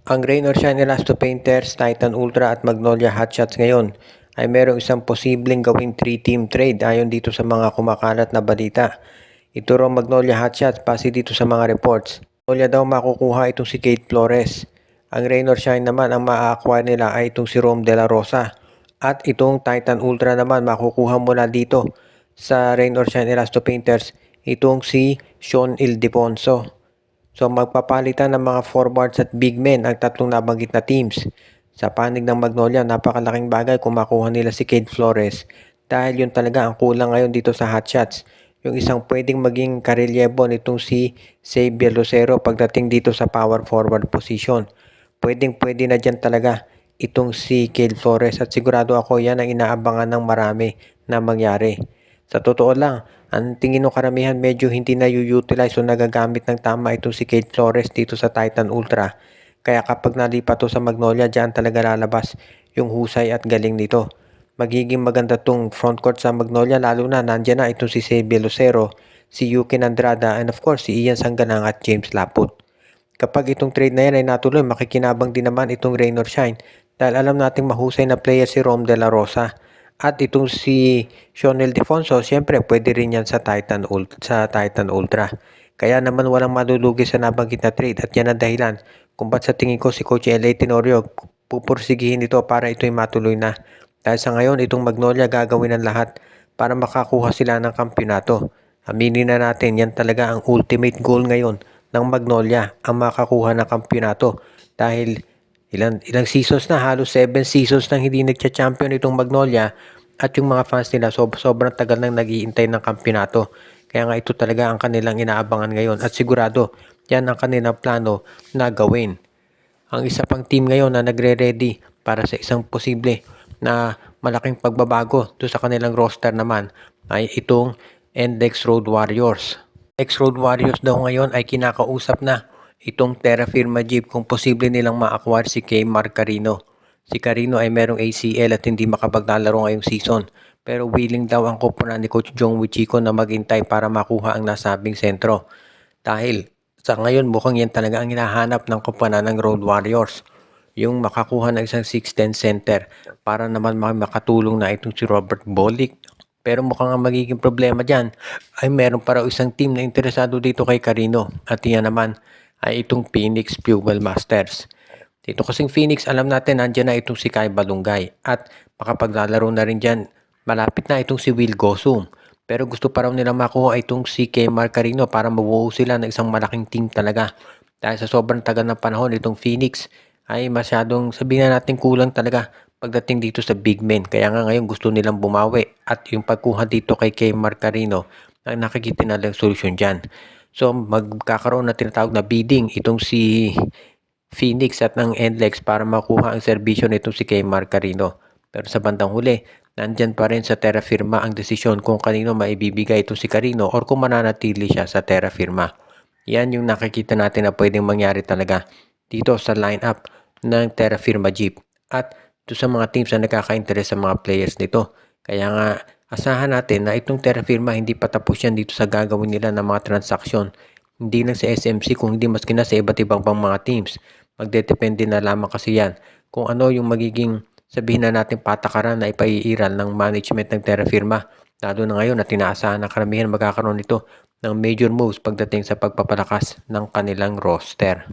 Ang Rain or Shine Elasto Painters, Titan Ultra at Magnolia Hotshots ngayon ay merong isang posibleng gawing 3-team trade ayon dito sa mga kumakalat na balita. Ito raw Magnolia Hotshots base dito sa mga reports. Magnolia daw makukuha itong si Kate Flores. Ang Rain or Shine naman ang maa-acquire nila ay itong si Rom De La Rosa. At itong Titan Ultra naman makukuha mula dito sa Rain or Shine Elasto Painters itong si Sean Ildefonso. So magpapalitan ng mga forwards at big men ang tatlong nabanggit na teams. Sa panig ng Magnolia, napakalaking bagay kung makuha nila si Cade Flores dahil yun talaga ang kulang ngayon dito sa hotshots. Yung isang pwedeng maging karelyebo nitong si Xavier Lucero pagdating dito sa power forward position. Pwedeng-pwede na dyan talaga itong si Cade Flores at sigurado ako yan ang inaabangan ng marami na mangyari. Sa totoo lang, ang tingin ng karamihan medyo hindi na utilize o nagagamit ng tama itong si Cade Flores dito sa Titan Ultra. Kaya kapag nalipat to sa Magnolia, dyan talaga lalabas yung husay at galing nito. Magiging maganda tong frontcourt sa Magnolia lalo na nandyan na itong si Xavier Lucero, si Yukin Andrada and of course si Ian Sanggalang at James Laput. Kapag itong trade na yan ay natuloy, makikinabang din naman itong Rain or Shine dahil alam nating mahusay na player si Rom De La Rosa. At itong si Sean Ildefonso, siyempre pwede rin yan sa Titan Ultra. Kaya naman walang malulugi sa nabanggit na trade at yan ang dahilan kung ba't sa tingin ko si Coach L.A. Tenorio pupursigihin ito para ito'y matuloy na. Dahil sa ngayon, itong Magnolia gagawin ang lahat para makakuha sila ng kampiyonato. Aminin na natin, yan talaga ang ultimate goal ngayon ng Magnolia, ang makakuha ng kampiyonato. Dahil ilang seasons na, halos 7 seasons nang hindi nagcha-champion itong Magnolia at yung mga fans nila sobrang tagal nang naghihintay ng kampiyonato. Kaya nga ito talaga ang kanilang inaabangan ngayon at sigurado yan ang kanilang plano na gawin. Ang isa pang team ngayon na nagre-ready para sa isang posible na malaking pagbabago to sa kanilang roster naman ay itong NLEX Road Warriors. NLEX Road Warriors daw ngayon ay kinakausap na itong Terra Firma Jeep kung posible nilang ma-acquire si Kay Mark Carino. Si Carino ay merong ACL at hindi makapaglalaro ngayong season. Pero willing daw ang koponan ni Coach Jong Wichiko na maghintay para makuha ang nasabing sentro. Dahil sa ngayon mukhang yan talaga ang hinahanap ng koponan ng Road Warriors. Yung makakuha ng isang 6'10 center para naman makatulong na itong si Robert Bolick. Pero mukhang ang magiging problema dyan ay meron para isang team na interesado dito kay Carino at yan naman ay itong Phoenix Fuel Masters. Dito kasing Phoenix, alam natin nandiyan na itong si Kai Balungay at makapaglalaro na rin dyan. Malapit na itong si Will Gosum. Pero gusto pa raw nilang makuha itong si Kemar Carino para mabuo sila ng isang malaking team talaga. Dahil sa sobrang tagal ng panahon itong Phoenix ay masyadong sabihin na natin kulang talaga pagdating dito sa big men. Kaya nga ngayon gusto nilang bumawi at yung pagkuha dito kay Kemar Carino ang nakikita nilang solusyon dyan. So magkakaroon na tinatawag na bidding itong si Phoenix at ng NLEX para makuha ang serbisyo nitong si Kemar Carino. Pero sa bandang huli, nandyan pa rin sa Terra Firma ang desisyon kung kanino maibibigay itong si Carino or kung mananatili siya sa Terra Firma. Yan yung nakikita natin na pwedeng mangyari talaga dito sa lineup ng Terra Firma Jeep at ito sa mga teams na nakaka-interest sa mga players nito. Kaya nga asahan natin na itong Terra Firma hindi pa tapos yan dito sa gagawin nila ng mga transaksyon. Hindi lang sa SMC kung hindi maski na sa iba't ibang pang mga teams. Magdedepende na lamang kasi yan kung ano yung magiging sabihin na natin patakaran na ipaiiral ng management ng Terra Firma. Lalo na ngayon na tinaasahan na karamihan magkakaroon nito ng major moves pagdating sa pagpapalakas ng kanilang roster.